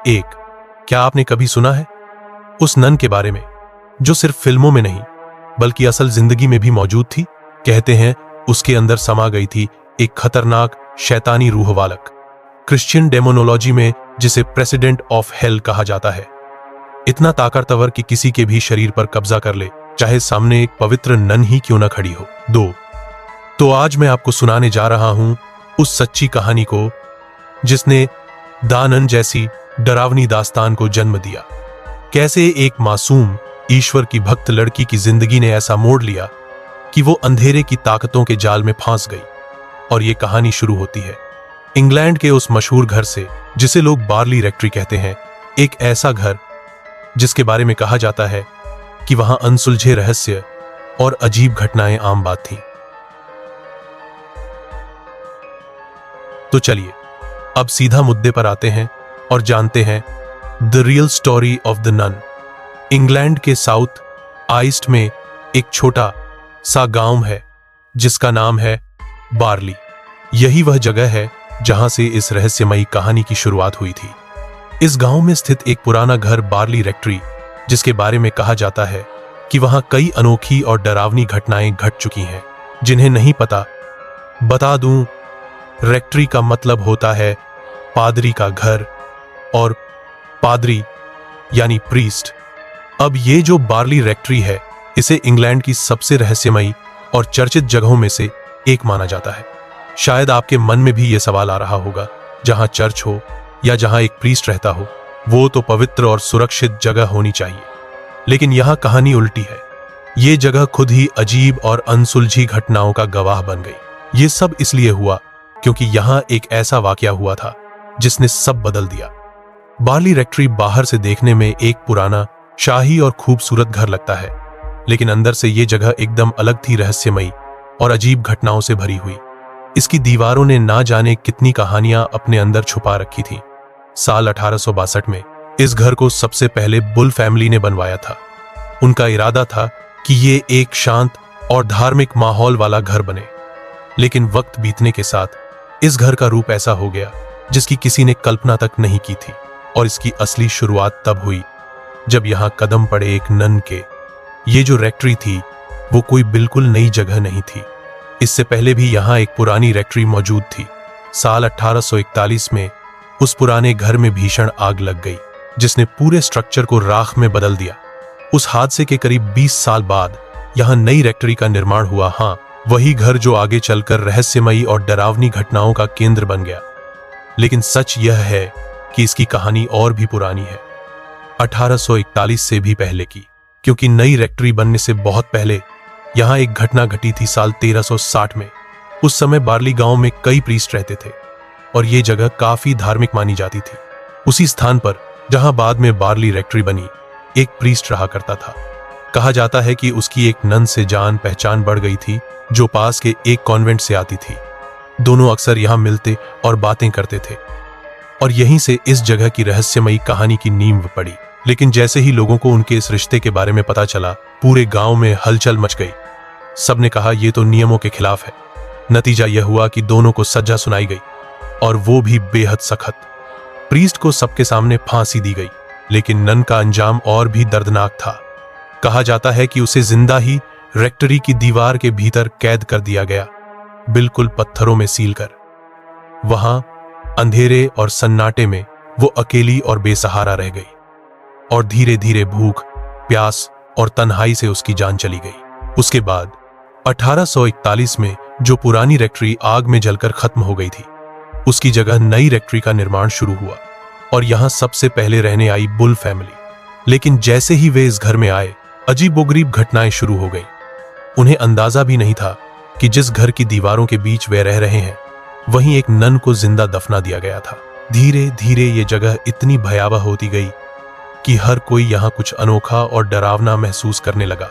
एक, क्या आपने कभी सुना है उस नन के बारे में जो सिर्फ फिल्मों में नहीं बल्कि असल जिंदगी में भी मौजूद थी? कहते हैं उसके अंदर समा गई थी एक खतरनाक शैतानी रूह वालक, क्रिश्चियन डेमोनोलॉजी में जिसे प्रेसिडेंट ऑफ हेल कहा जाता है। इतना ताकतवर कि किसी के भी शरीर पर कब्जा कर ले, चाहे सामने एक पवित्र नन ही क्यों न खड़ी हो। 2, तो आज मैं आपको सुनाने जा रहा हूं उस सच्ची कहानी को जिसने दानन जैसी डरावनी दास्तान को जन्म दिया। कैसे एक मासूम ईश्वर की भक्त लड़की की जिंदगी ने ऐसा मोड़ लिया कि वो अंधेरे की ताकतों के जाल में फंस गई। और ये कहानी शुरू होती है इंग्लैंड के उस मशहूर घर से जिसे लोग बार्ली रेक्ट्री कहते हैं। एक ऐसा घर जिसके बारे में कहा जाता है कि वहां अनसुलझे रहस्य और अजीब घटनाएं आम बात थी। तो चलिए अब सीधा मुद्दे पर आते हैं और जानते हैं the real story of the nun. England के साउथ ईस्ट में एक छोटा सा गांव है जिसका नाम है बार्ली। यही वह जगह है जहां से इस रहस्यमयी कहानी की शुरुआत हुई थी। इस गांव में स्थित एक पुराना घर बार्ली रेक्ट्री, जिसके बारे में कहा जाता है कि वहां कई अनोखी और डरावनी घटनाएं घट चुकी हैं जिन्हें नहीं पता। बता दूं, रेक्ट्री का मतलब होता है पादरी का घर और पादरी यानी प्रीस्ट। अब ये जो बार्ली रेक्ट्री है, इसे इंग्लैंड की सबसे रहस्यमयी और चर्चित जगहों में से एक माना जाता है। शायद आपके मन में भी ये सवाल आ रहा होगा, जहां चर्च हो या जहां एक प्रीस्ट रहता हो, वो तो पवित्र और सुरक्षित जगह होनी चाहिए। लेकिन यहां कहानी उल्टी है। ये जगह खुद ही अजीब और अनसुलझी घटनाओं का गवाह बन गई। ये सब इसलिए हुआ क्योंकि यहां एक ऐसा वाकया हुआ था जिसने सब बदल दिया। बार्ली रेक्ट्री बाहर से देखने में एक पुराना, शाही और खूबसूरत घर लगता है, लेकिन अंदर से ये जगह एकदम अलग थी, रहस्यमयी और अजीब घटनाओं से भरी हुई। इसकी दीवारों ने ना जाने कितनी कहानियां अपने अंदर छुपा रखी थी। साल 1862 में इस घर को सबसे पहले बुल फैमिली ने बनवाया था। उनका इरादा था कि ये एक शांत और धार्मिक माहौल वाला घर बने। लेकिन वक्त बीतने के साथ इस घर का रूप ऐसा हो गया जिसकी किसी ने कल्पना तक नहीं की थी। और इसकी असली शुरुआत तब हुई जब यहां कदम पड़े एक नन के। ये जो रेक्ट्री थी वो कोई बिल्कुल नई जगह नहीं थी। इससे पहले भी यहां एक पुरानी रेक्ट्री मौजूद थी। साल 1841 में उस पुराने घर में भीषण आग लग गई जिसने पूरे स्ट्रक्चर को राख में बदल दिया। उस हादसे के करीब 20 साल बाद यहां नई रेक्ट्री का निर्माण हुआ। हाँ, वही घर जो आगे चलकर रहस्यमयी और डरावनी घटनाओं का केंद्र बन गया। लेकिन सच यह है कि इसकी कहानी और भी पुरानी है, 1841 से भी पहले की। क्योंकि नई रेक्ट्री बनने से बहुत पहले यहां एक घटना घटी थी साल 1360 में। उस समय बार्ली गांव में कई प्रीस्ट रहते थे और ये जगह काफी धार्मिक मानी जाती थी। उसी स्थान पर जहां बाद में बार्ली रेक्ट्री बनी, एक प्रीस्ट रहा करता था। कहा जाता है कि उसकी एक नन से जान पहचान बढ़ गई थी जो पास के एक कॉन्वेंट से आती थी। दोनों अक्सर यहां मिलते और बातें करते थे और यहीं से इस जगह की रहस्यमयी कहानी की नींव पड़ी। लेकिन जैसे ही लोगों को उनके इस रिश्ते के बारे में पता चला, पूरे गांव में हलचल मच गई। सबने कहा ये तो नियमों के खिलाफ है। नतीजा यह हुआ कि दोनों को सजा सुनाई गई और वो भी बेहद सख्त। प्रीस्ट को सबके सामने फांसी दी गई, लेकिन नन का अंजाम और भी दर्दनाक था। कहा जाता है कि उसे जिंदा ही रेक्ट्री की दीवार के भीतर कैद कर दिया गया, बिल्कुल पत्थरों में सील कर। वहां अंधेरे और सन्नाटे में वो अकेली और बेसहारा रह गई और धीरे धीरे भूख, प्यास और तन्हाई से उसकी जान चली गई। उसके बाद 1841 में जो पुरानी रेक्ट्री आग में जलकर खत्म हो गई थी, उसकी जगह नई रेक्ट्री का निर्माण शुरू हुआ और यहां सबसे पहले रहने आई बुल फैमिली। लेकिन जैसे ही वे इस घर में आए, अजीबोगरीब घटनाएं शुरू हो गई। उन्हें अंदाजा भी नहीं था कि जिस घर की दीवारों के बीच वे रह रहे हैं, वहीं एक नन को जिंदा दफना दिया गया था। धीरे धीरे ये जगह इतनी भयावह होती गई कि हर कोई यहां कुछ अनोखा और डरावना महसूस करने लगा।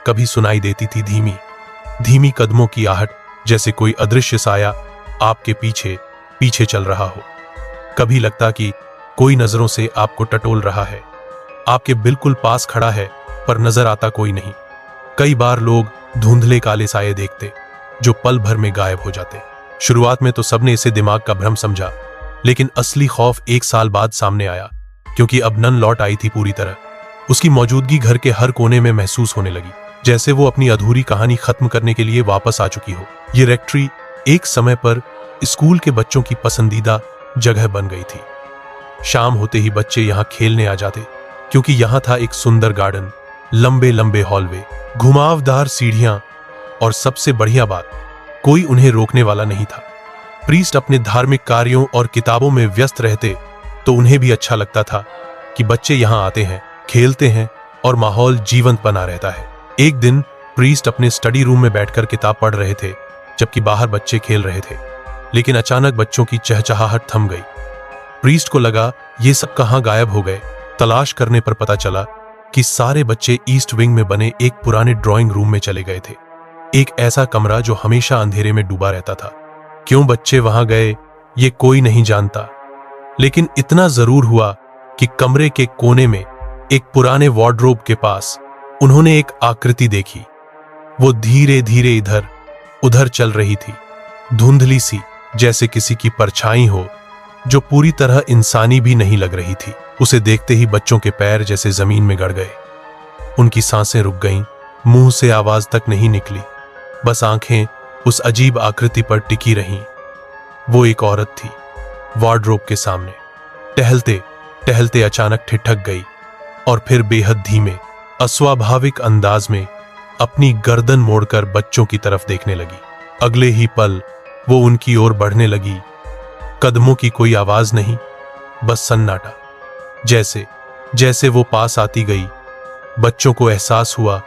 कभी सुनाई देती थी धीमी धीमी कदमों की आहट, जैसे कोई अदृश्य साया आपके पीछे पीछे चल रहा हो। कभी लगता कि कोई नजरों से आपको टटोल रहा है, आपके बिल्कुल पास खड़ा है पर नजर आता कोई नहीं। कई बार लोग धुंधले काले साये देखते जो पल भर में गायब हो जाते। शुरुआत में तो सबने इसे दिमाग का भ्रम समझा, लेकिन असली खौफ 1 साल बाद सामने आया। क्योंकि अब नन लौट आई थी पूरी तरह। उसकी मौजूदगी घर के हर कोने में महसूस होने लगी, जैसे वो अपनी अधूरी कहानी खत्म करने के लिए वापस आ चुकी हो। ये रेक्ट्री एक समय पर स्कूल के बच्चों की पसंदीदा जगह बन गई थी। शाम होते ही बच्चे यहाँ खेलने आ जाते, क्योंकि यहाँ था एक सुंदर गार्डन, लंबे लंबे हॉलवे, घुमावदार सीढ़ियां, और सबसे बढ़िया बात, कोई उन्हें रोकने वाला नहीं था। प्रीस्ट अपने धार्मिक कार्यों और किताबों में व्यस्त रहते, तो उन्हें भी अच्छा लगता था कि बच्चे यहाँ आते हैं, खेलते हैं और माहौल जीवंत बना रहता है। एक दिन प्रीस्ट अपने स्टडी रूम में बैठकर किताब पढ़ रहे थे, जबकि बाहर बच्चे खेल रहे थे। लेकिन अचानक बच्चों की चहचहाहट थम गई। प्रीस्ट को लगा ये सब कहां गायब हो गए। तलाश करने पर पता चला कि सारे बच्चे ईस्ट विंग में बने एक पुराने ड्राइंग रूम में चले गए थे, एक ऐसा कमरा जो हमेशा अंधेरे में डूबा रहता था। क्यों बच्चे वहां गए ये कोई नहीं जानता, लेकिन इतना जरूर हुआ कि कमरे के कोने में एक पुराने वार्डरोब के पास उन्होंने एक आकृति देखी। वो धीरे धीरे इधर उधर चल रही थी, धुंधली सी, जैसे किसी की परछाई हो, जो पूरी तरह इंसानी भी नहीं लग रही थी। उसे देखते ही बच्चों के पैर जैसे जमीन में गड़ गए। उनकी सांसें रुक गईं, मुंह से आवाज तक नहीं निकली, बस आंखें उस अजीब आकृति पर टिकी रहीं। वो एक औरत थी, वार्डरोब के सामने टहलते टहलते अचानक ठिठक गई और फिर बेहद धीमे, अस्वाभाविक अंदाज में अपनी गर्दन मोड़कर बच्चों की तरफ देखने लगी। अगले ही पल वो उनकी ओर बढ़ने लगी। कदमों की कोई आवाज नहीं, बस सन्नाटा। जैसे जैसे वो पास आती गई, बच्चों को एहसास हुआ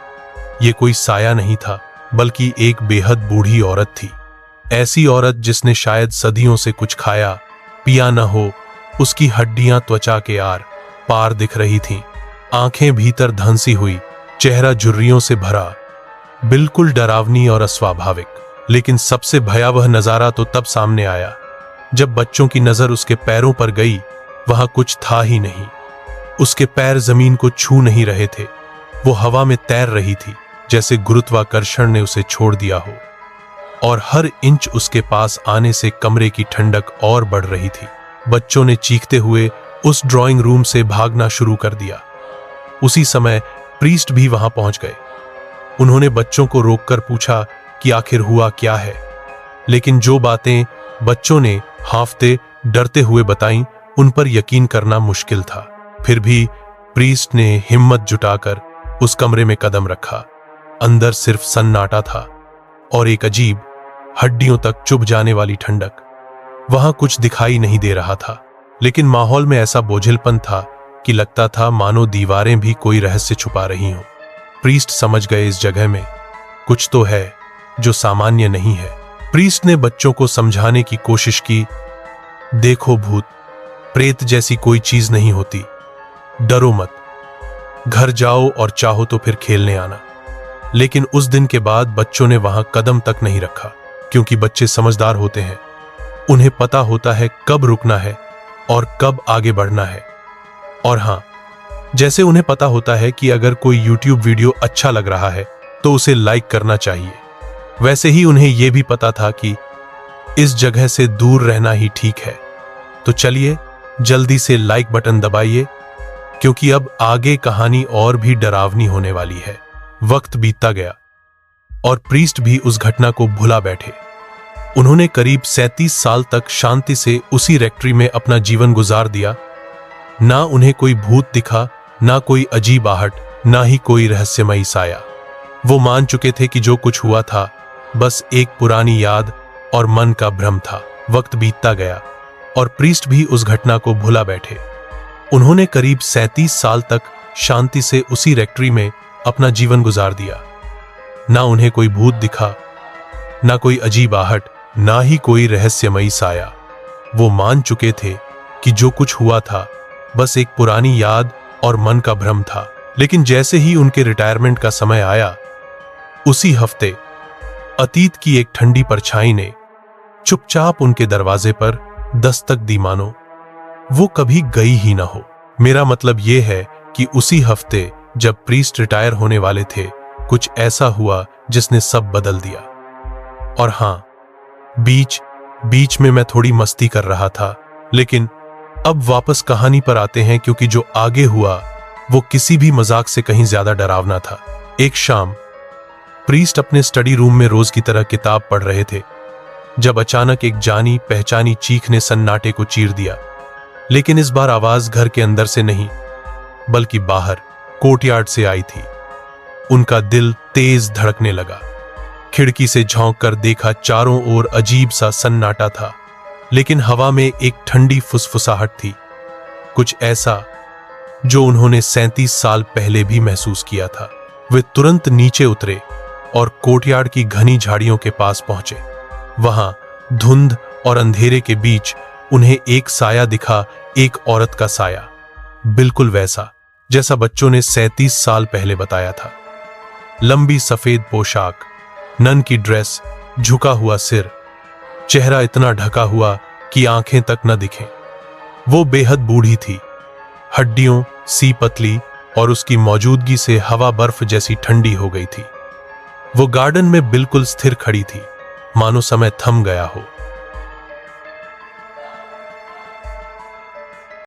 ये कोई साया नहीं था, बल्कि एक बेहद बूढ़ी औरत थी। ऐसी औरत जिसने शायद सदियों से कुछ खाया पिया न हो। उसकी हड्डियां त्वचा के आर पार दिख रही थीं, आंखें भीतर धंसी हुई, चेहरा झुर्रियों से भरा, बिल्कुल डरावनी और अस्वाभाविक। लेकिन सबसे भयावह नजारा तो तब सामने आया जब बच्चों की नजर उसके पैरों पर गई। वहां कुछ था ही नहीं। उसके पैर जमीन को छू नहीं रहे थे, वो हवा में तैर रही थी, जैसे गुरुत्वाकर्षण ने उसे छोड़ दिया हो। और हर इंच उसके पास आने से कमरे की ठंडक और बढ़ रही थी। बच्चों ने चीखते हुए उस ड्राइंग रूम से भागना शुरू कर दिया। उसी समय प्रीस्ट भी वहां पहुंच गए। उन्होंने बच्चों को रोककर पूछा कि आखिर हुआ क्या है, लेकिन जो बातें बच्चों ने हांफते डरते हुए बताईं, उन पर यकीन करना मुश्किल था। फिर भी प्रीस्ट ने हिम्मत जुटाकर उस कमरे में कदम रखा। अंदर सिर्फ सन्नाटा था और एक अजीब, हड्डियों तक चुभ जाने वाली ठंडक। वहां कुछ दिखाई नहीं दे रहा था, लेकिन माहौल में ऐसा बोझिलपन था कि लगता था मानो दीवारें भी कोई रहस्य छुपा रही हों। प्रीस्ट समझ गए इस जगह में कुछ तो है जो सामान्य नहीं है। प्रीस्ट ने बच्चों को समझाने की कोशिश की, देखो भूत प्रेत जैसी कोई चीज नहीं होती, डरो मत, घर जाओ और चाहो तो फिर खेलने आना। लेकिन उस दिन के बाद बच्चों ने वहां कदम तक नहीं रखा, क्योंकि बच्चे समझदार होते हैं। उन्हें पता होता है कब रुकना है और कब आगे बढ़ना है। और हां, जैसे उन्हें पता होता है कि अगर कोई YouTube वीडियो अच्छा लग रहा है तो उसे लाइक करना चाहिए, वैसे ही उन्हें यह भी पता था कि इस जगह से दूर रहना ही ठीक है। तो चलिए जल्दी से लाइक बटन दबाइए, क्योंकि अब आगे कहानी और भी डरावनी होने वाली है। वक्त बीतता गया और प्रीस्ट भी उस घटना को भुला बैठे। उन्होंने करीब 37 साल तक शांति से उसी रेक्ट्री में अपना जीवन गुजार दिया। ना उन्हें कोई भूत दिखा, ना कोई अजीब आहट, ना ही कोई रहस्यमयी साया। वो मान चुके थे कि जो कुछ हुआ था बस एक पुरानी याद और मन का भ्रम था। वक्त बीतता गया और प्रीस्ट भी उस घटना को भुला बैठे। उन्होंने करीब 37 साल तक शांति से उसी रेक्ट्री में अपना जीवन गुजार दिया। ना उन्हें कोई भूत दिखा, ना कोई अजीब आहट, ना ही कोई रहस्यमयी साया। वो मान चुके थे कि जो कुछ हुआ था बस एक पुरानी याद और मन का भ्रम था। लेकिन जैसे ही उनके रिटायरमेंट का समय आया, उसी हफ्ते अतीत की एक ठंडी परछाई ने चुपचाप उनके दरवाजे पर दस्तक दी, मानो वो कभी गई ही ना हो। मेरा मतलब यह है कि उसी हफ्ते जब प्रीस्ट रिटायर होने वाले थे, कुछ ऐसा हुआ जिसने सब बदल दिया। और हां, बीच बीच में मैं थोड़ी मस्ती कर रहा था, लेकिन अब वापस कहानी पर आते हैं, क्योंकि जो आगे हुआ वो किसी भी मजाक से कहीं ज्यादा डरावना था। एक शाम प्रीस्ट अपने स्टडी रूम में रोज की तरह किताब पढ़ रहे थे, जब अचानक एक जानी पहचानी चीख ने सन्नाटे को चीर दिया। लेकिन इस बार आवाज घर के अंदर से नहीं, बल्कि बाहर कोर्टयार्ड से आई थी। उनका दिल तेज धड़कने लगा। खिड़की से झांक कर देखा, चारों ओर अजीब सा सन्नाटा था, लेकिन हवा में एक ठंडी फुसफुसाहट थी, कुछ ऐसा जो उन्होंने 37 साल पहले भी महसूस किया था। वे तुरंत नीचे उतरे और कोर्टयार्ड की घनी झाड़ियों के पास पहुंचे। वहां धुंध और अंधेरे के बीच उन्हें एक साया दिखा, एक औरत का साया, बिल्कुल वैसा जैसा बच्चों ने 37 साल पहले बताया था। लंबी सफेद पोशाक, नन की ड्रेस, झुका हुआ सिर, चेहरा इतना ढका हुआ कि आंखें तक न दिखें। वो बेहद बूढ़ी थी, हड्डियों सी पतली, और उसकी मौजूदगी से हवा बर्फ जैसी ठंडी हो गई थी। वो गार्डन में बिल्कुल स्थिर खड़ी थी, मानो समय थम गया हो।